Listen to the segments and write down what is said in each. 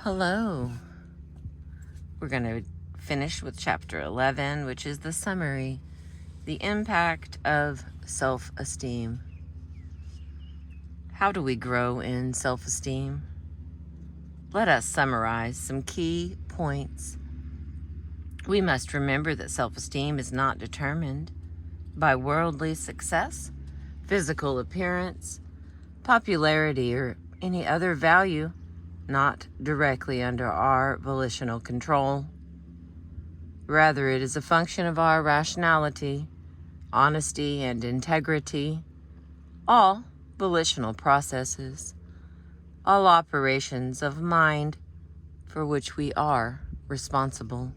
Hello. We're going to finish with chapter 11, which is the summary, the impact of self-esteem. How do we grow in self-esteem? Let us summarize some key points. We must remember that self-esteem is not determined by worldly success, physical appearance, popularity, or any other value not directly under our volitional control. Rather, it is a function of our rationality, honesty, and integrity, all volitional processes, all operations of mind for which we are responsible.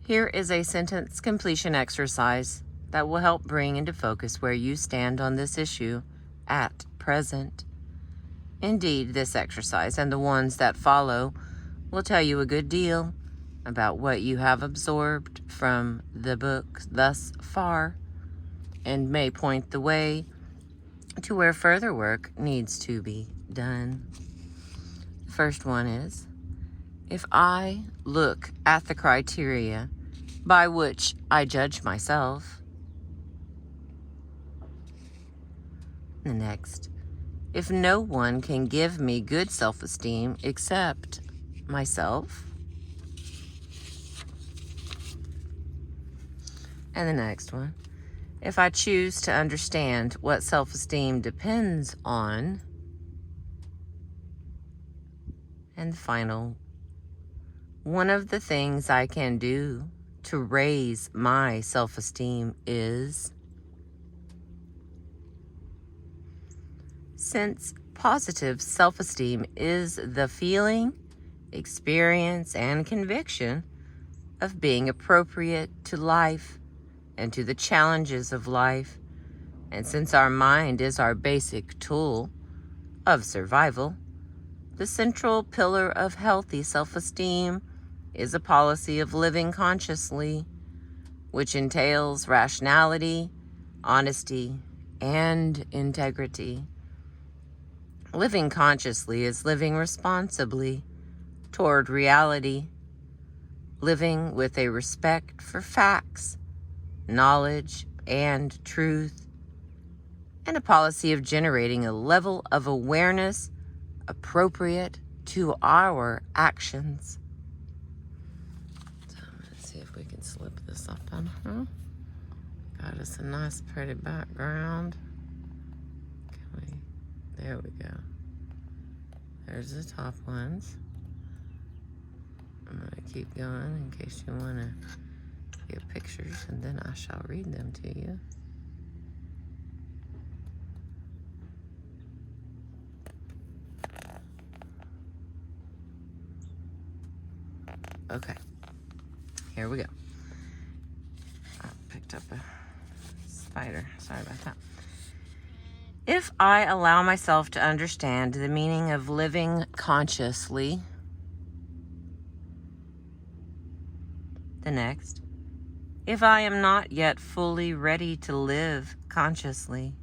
Here is a sentence completion exercise that will help bring into focus where you stand on this issue at present. Indeed, this exercise and the ones that follow will tell you a good deal about what you have absorbed from the book thus far and may point the way to where further work needs to be done. The first one is, if I look at the criteria by which I judge myself. The next, if no one can give me good self-esteem except myself. And the next one, if I choose to understand what self-esteem depends on. And the final, one of the things I can do to raise my self-esteem is. Since positive self-esteem is the feeling, experience, and conviction of being appropriate to life and to the challenges of life, and since our mind is our basic tool of survival, the central pillar of healthy self-esteem is a policy of living consciously, which entails rationality, honesty, and integrity. Living consciously is living responsibly toward reality, living with a respect for facts, knowledge, and truth, and a policy of generating a level of awareness appropriate to our actions. So let's see if we can slip this up on her. Got us a nice pretty background. There we go. There's the top ones. I'm going to keep going in case you want to get pictures, and then I shall read them to you. Okay. Here we go. I picked up a spider. Sorry about that. If I allow myself to understand the meaning of living consciously. The next, if I am not yet fully ready to live consciously.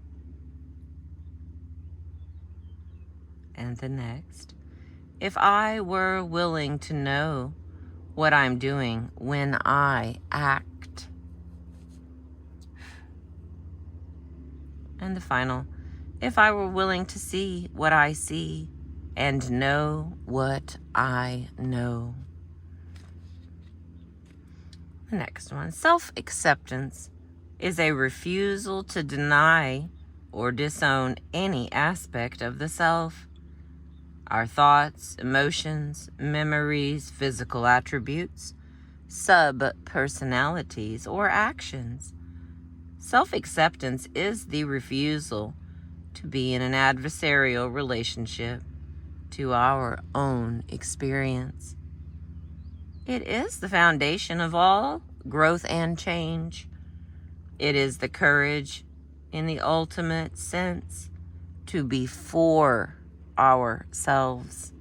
And the next, if I were willing to know what I'm doing when I act. And the final, if I were willing to see what I see and know what I know. The next one, self-acceptance is a refusal to deny or disown any aspect of the self. Our thoughts, emotions, memories, physical attributes, sub-personalities, or actions. Self-acceptance is the refusal to be in an adversarial relationship to our own experience. It is the foundation of all growth and change. It is the courage, in the ultimate sense, to be for ourselves.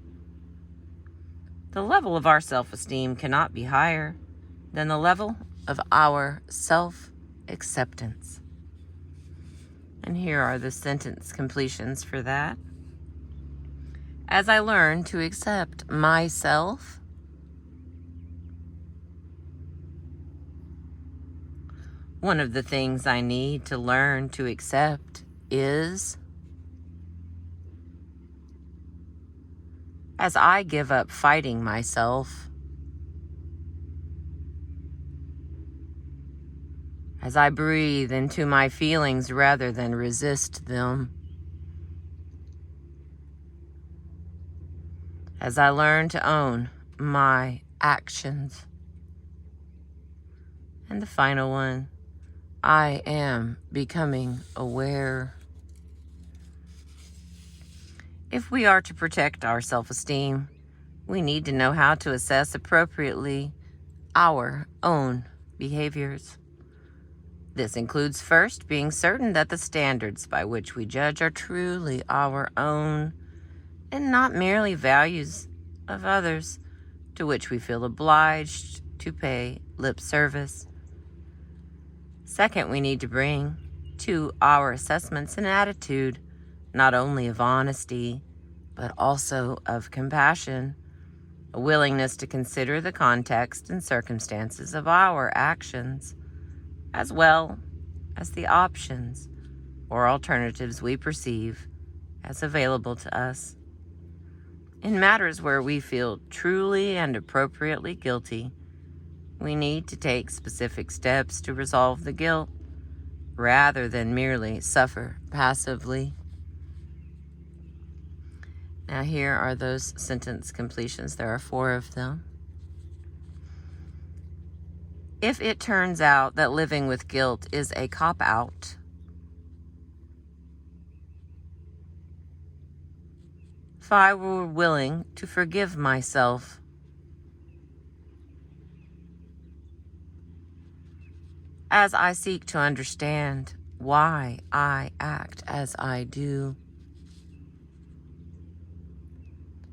The level of our self-esteem cannot be higher than the level of our self-acceptance. And here are the sentence completions for that. As I learn to accept myself, one of the things I need to learn to accept is, as I give up fighting myself, as I breathe into my feelings rather than resist them, as I learn to own my actions. And the final one, I am becoming aware. If we are to protect our self-esteem, we need to know how to assess appropriately our own behaviors. This includes first being certain that the standards by which we judge are truly our own and not merely values of others to which we feel obliged to pay lip service. Second, we need to bring to our assessments an attitude not only of honesty, but also of compassion, a willingness to consider the context and circumstances of our actions, as well as the options or alternatives we perceive as available to us. In matters where we feel truly and appropriately guilty, we need to take specific steps to resolve the guilt rather than merely suffer passively. Now here are those sentence completions. There are 4 of them. If it turns out that living with guilt is a cop-out, if I were willing to forgive myself, as I seek to understand why I act as I do,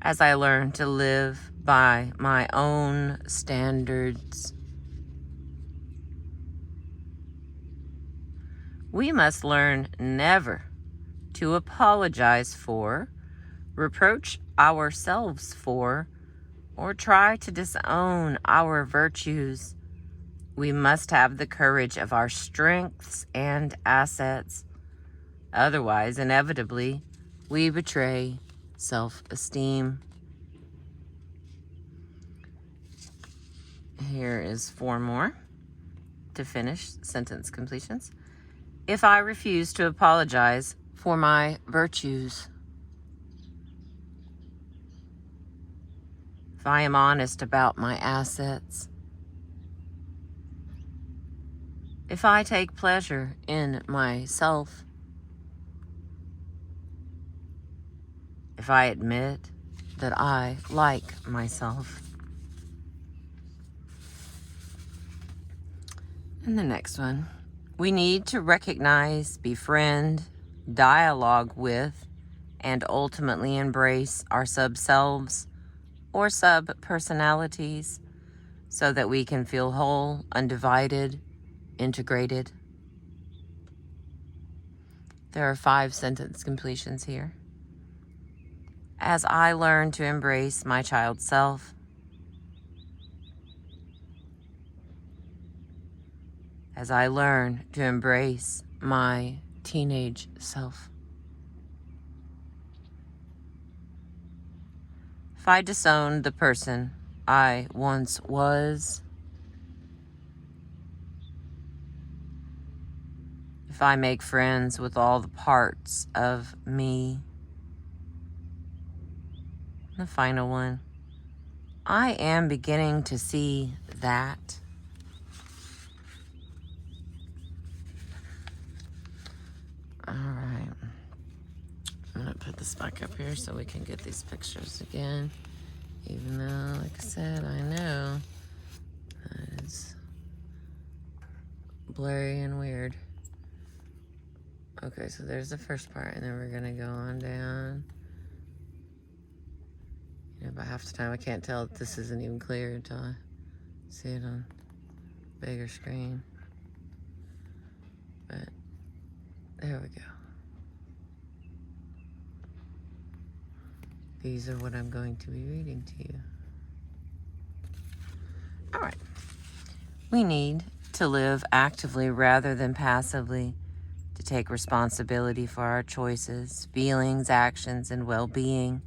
as I learn to live by my own standards, we must learn never to apologize for, reproach ourselves for, or try to disown our virtues. We must have the courage of our strengths and assets. Otherwise, inevitably, we betray self-esteem. Here is 4 more to finish sentence completions. If I refuse to apologize for my virtues, if I am honest about my assets, if I take pleasure in myself, if I admit that I like myself. And the next one, we need to recognize, befriend, dialogue with, and ultimately embrace our sub-selves or sub-personalities so that we can feel whole, undivided, integrated. There are 5 sentence completions here. As I learn to embrace my child self, as I learn to embrace my teenage self, if I disown the person I once was, if I make friends with all the parts of me, the final one, I am beginning to see that. All right. I'm going to put this back up here so we can get these pictures again. Even though, like I said, I know it's blurry and weird. Okay, so there's the first part, and then we're going to go on down. You know, about half the time I can't tell if this isn't even clear until I see it on a bigger screen. But there we go. these are what I'm going to be reading to you. All right. We need to live actively rather than passively, to take responsibility for our choices, feelings, actions, and well-being,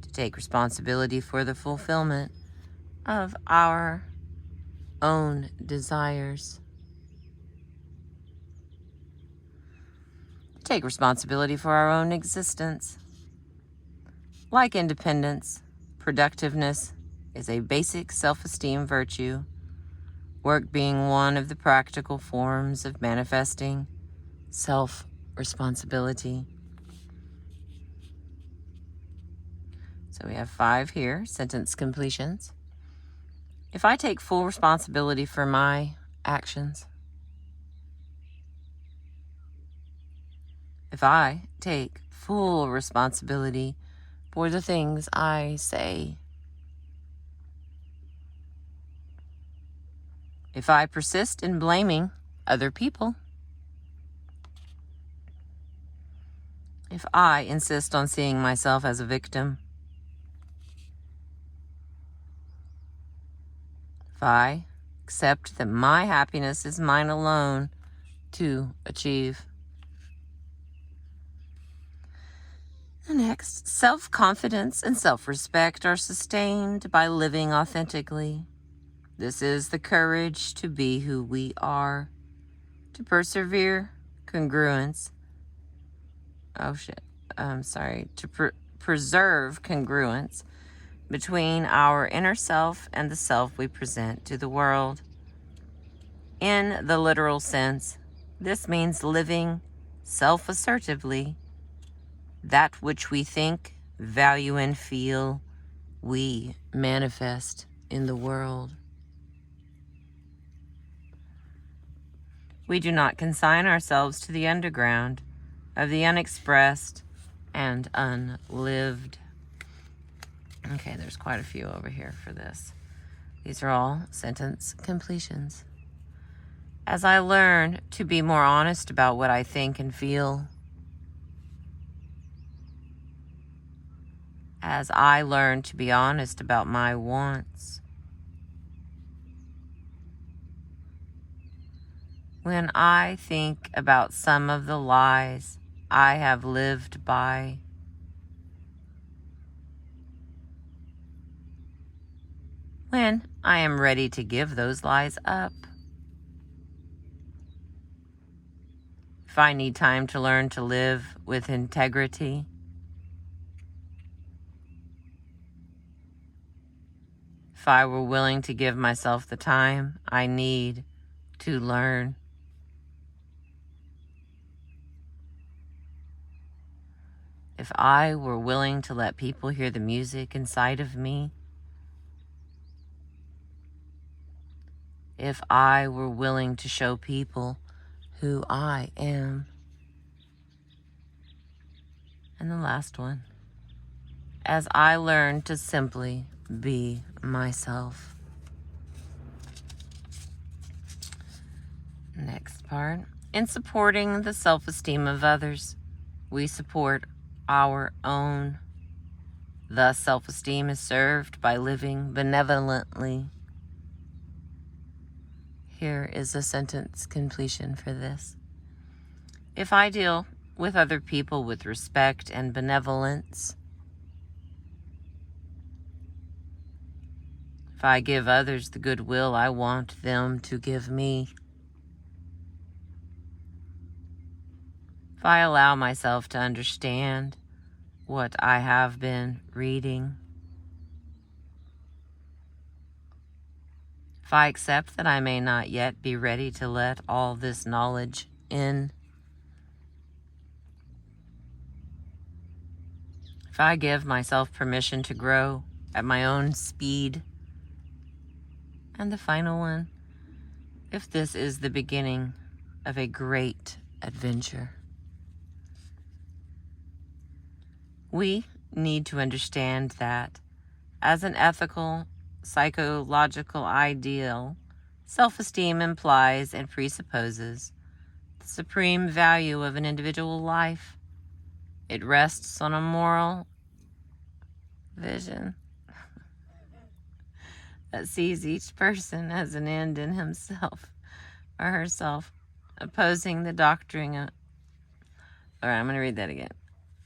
to take responsibility for the fulfillment of our own desires, to take responsibility for our own existence. Like independence, productiveness is a basic self-esteem virtue, work being one of the practical forms of manifesting self-responsibility. So we have 5 here, sentence completions. If I take full responsibility for my actions, if I take full responsibility for the things I say, if I persist in blaming other people, if I insist on seeing myself as a victim, if I accept that my happiness is mine alone to achieve. Next, self-confidence and self-respect are sustained by living authentically. This is the courage to be who we are, to persevere congruence. To preserve congruence between our inner self and the self we present to the world. In the literal sense, this means living self-assertively. That which we think, value, and feel, we manifest in the world. We do not consign ourselves to the underground of the unexpressed and unlived. Okay, there's quite a few over here for this. These are all sentence completions. As I learn to be more honest about what I think and feel, as I learn to be honest about my wants, when I think about some of the lies I have lived by, when I am ready to give those lies up, if I need time to learn to live with integrity, if I were willing to give myself the time I need to learn, if I were willing to let people hear the music inside of me, if I were willing to show people who I am. And the last one, as I learn to simply be myself. Next part, in supporting the self-esteem of others, we support our own. Thus, self-esteem is served by living benevolently. Here is a sentence completion for this. If I deal with other people with respect and benevolence, if I give others the goodwill I want them to give me, if I allow myself to understand what I have been reading, if I accept that I may not yet be ready to let all this knowledge in, if I give myself permission to grow at my own speed, and the final one, if this is the beginning of a great adventure. We need to understand that as an ethical, psychological ideal, self-esteem implies and presupposes the supreme value of an individual life. It rests on a moral vision that sees each person as an end in himself or herself, opposing the doctrine of... All right, I'm going to read that again.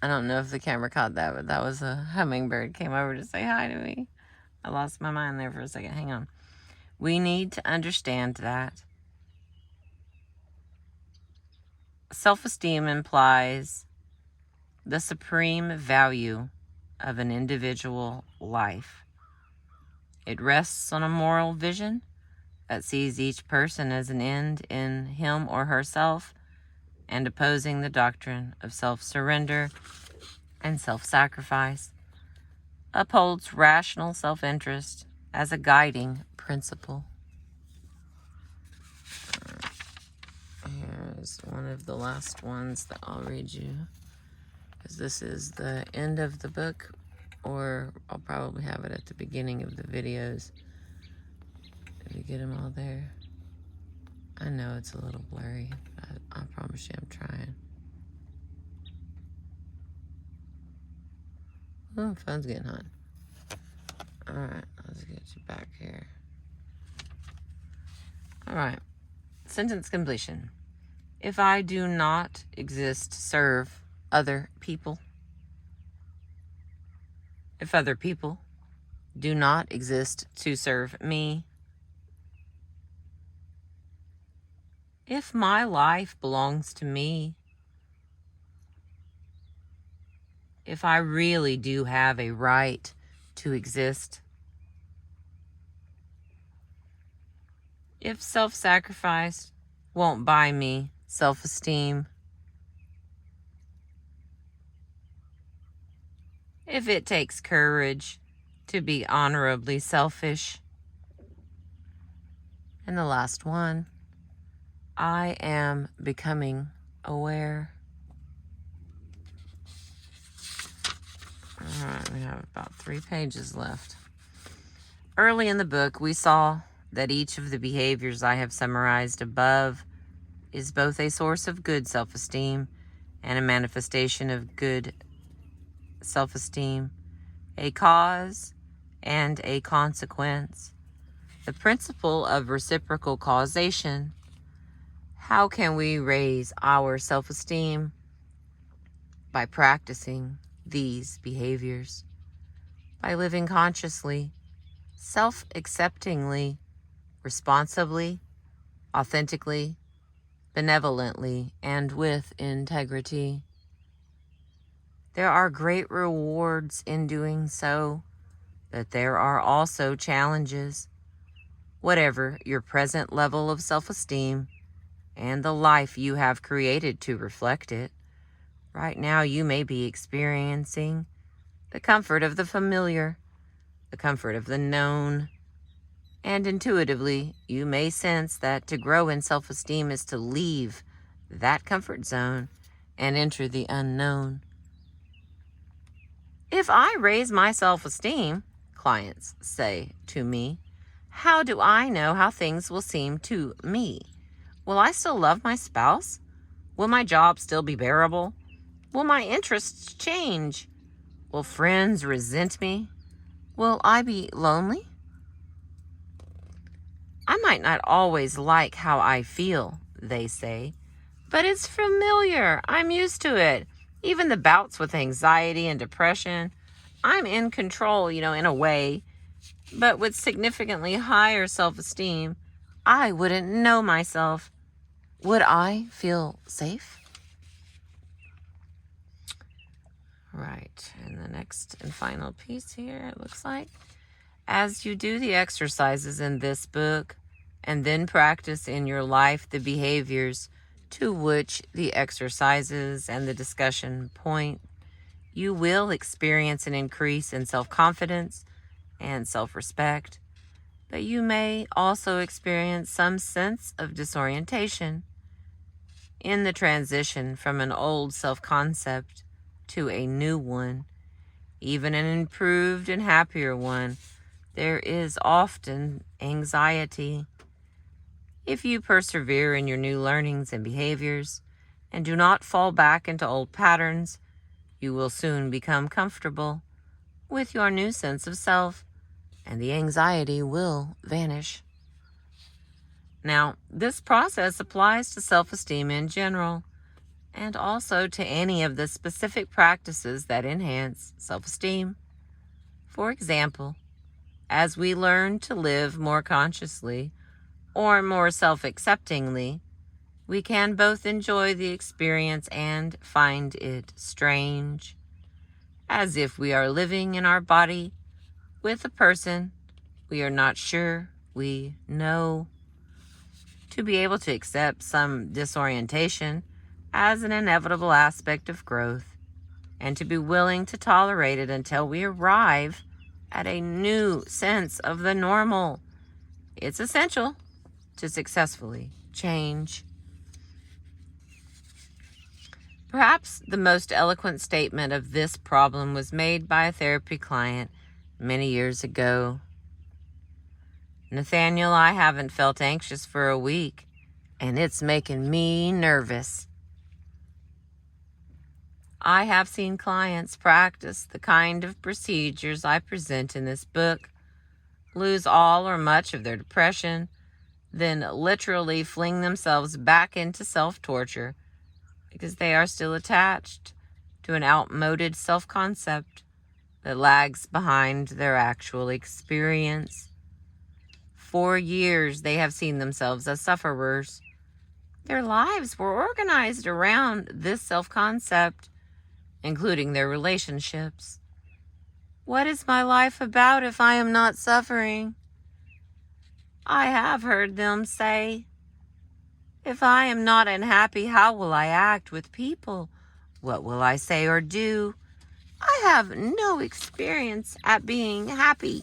I don't know if the camera caught that, but that was a hummingbird came over to say hi to me. I lost my mind there for a second. Hang on. We need to understand that self-esteem implies the supreme value of an individual life. It rests on a moral vision that sees each person as an end in him or herself and opposing the doctrine of self-surrender and self-sacrifice, upholds rational self-interest as a guiding principle. Here's one of the last ones that I'll read you, because this is the end of the book, or I'll probably have it at the beginning of the videos. Did you get them all there? I know it's a little blurry, but I promise you I'm trying. Oh, phone's getting hot. Alright, let's get you back here. Alright, sentence completion. If I do not exist to serve other people, if other people do not exist to serve me, if my life belongs to me, if I really do have a right to exist, if self-sacrifice won't buy me self-esteem, if it takes courage to be honorably selfish, and the last one, I am becoming aware. All right, we have about 3 pages left. Early in the book, we saw that each of the behaviors I have summarized above is both a source of good self-esteem and a manifestation of good self-esteem, a cause and a consequence. The principle of reciprocal causation. How can we raise our self-esteem? By practicing these behaviors, by living consciously, self-acceptingly, responsibly, authentically, benevolently, and with integrity. There are great rewards in doing so, but there are also challenges. Whatever your present level of self-esteem and the life you have created to reflect it, right now you may be experiencing the comfort of the familiar, the comfort of the known, and intuitively you may sense that to grow in self-esteem is to leave that comfort zone and enter the unknown. If I raise my self-esteem, clients say to me, how do I know how things will seem to me? Will I still love my spouse? Will my job still be bearable? Will my interests change? Will friends resent me? Will I be lonely? I might not always like how I feel, they say, but it's familiar. I'm used to it. Even the bouts with anxiety and depression, I'm in control, in a way, but with significantly higher self-esteem, I wouldn't know myself. Would I feel safe? Right, and the next and final piece here, it looks like. As you do the exercises in this book, and then practice in your life the behaviors to which the exercises and the discussion point, you will experience an increase in self-confidence and self-respect, but you may also experience some sense of disorientation in the transition from an old self-concept to a new one, even an improved and happier one. There is often anxiety. If you persevere in your new learnings and behaviors and do not fall back into old patterns, you will soon become comfortable, with your new sense of self, and the anxiety will vanish. Now, this process applies to self-esteem in general, and also to any of the specific practices that enhance self-esteem. For example, as we learn to live more consciously or more self-acceptingly, we can both enjoy the experience and find it strange, as if we are living in our body with a person we are not sure we know. To be able to accept some disorientation as an inevitable aspect of growth, and to be willing to tolerate it until we arrive at a new sense of the normal. It's essential to successfully change. Perhaps the most eloquent statement of this problem was made by a therapy client many years ago. Nathaniel, I haven't felt anxious for a week, and it's making me nervous. I have seen clients practice the kind of procedures I present in this book, lose all or much of their depression, then literally fling themselves back into self-torture because they are still attached to an outmoded self-concept that lags behind their actual experience. For years, they have seen themselves as sufferers. Their lives were organized around this self-concept, including their relationships. What is my life about if I am not suffering? I have heard them say, if I am not unhappy, how will I act with people? What will I say or do? I have no experience at being happy.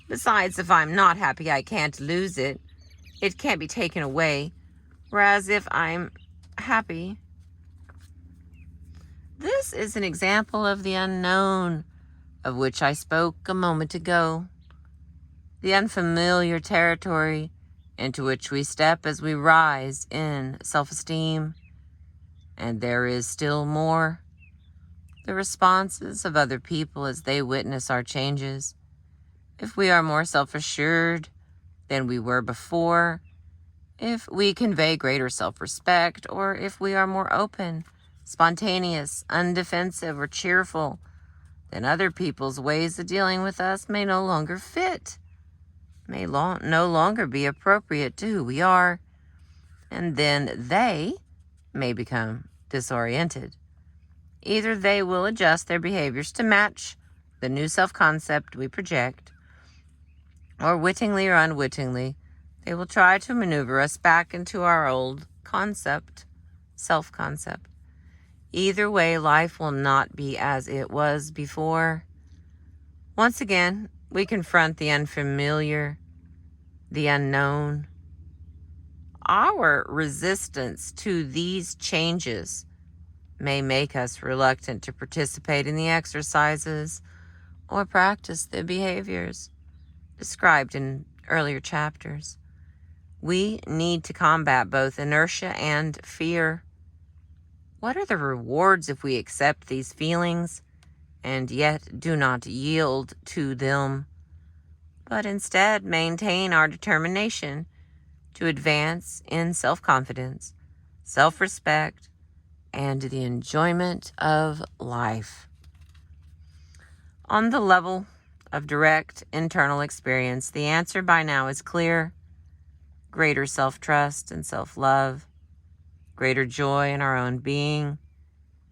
Besides, if I'm not happy, I can't lose it. It can't be taken away. Whereas if I'm happy, this is an example of the unknown of which I spoke a moment ago. The unfamiliar territory into which we step as we rise in self-esteem. And there is still more. The responses of other people as they witness our changes. If we are more self-assured than we were before, if we convey greater self-respect, or if we are more open, spontaneous, undefensive, or cheerful, then other people's ways of dealing with us may no longer fit, may no longer be appropriate to who we are, and then they may become disoriented. Either they will adjust their behaviors to match the new self-concept we project, or wittingly or unwittingly, they will try to maneuver us back into our old concept, self-concept. Either way, life will not be as it was before. Once again, we confront the unfamiliar, the unknown. Our resistance to these changes may make us reluctant to participate in the exercises or practice the behaviors described in earlier chapters. We need to combat both inertia and fear. What are the rewards if we accept these feelings and yet do not yield to them, but instead maintain our determination to advance in self-confidence, self-respect, and the enjoyment of life? On the level of direct internal experience, the answer by now is clear. Greater self-trust and self-love, greater joy in our own being,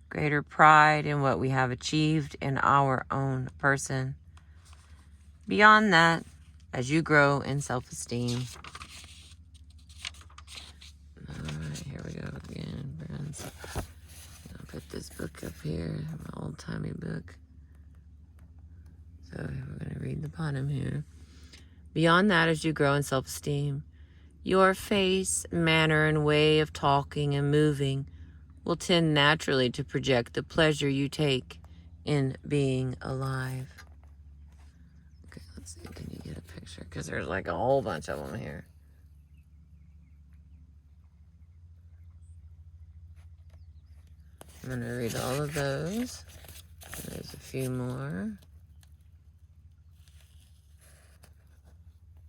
greater pride in what we have achieved in our own person. Beyond that, as you grow in self-esteem. All right, here we go again, friends. I'll put this book up here, my old-timey book. So we're going to read the bottom here. Beyond that, as you grow in self-esteem, your face, manner, and way of talking and moving will tend naturally to project the pleasure you take in being alive. Okay, let's see. Can you get a picture? Because there's like a whole bunch of them here. I'm going to read all of those. There's a few more.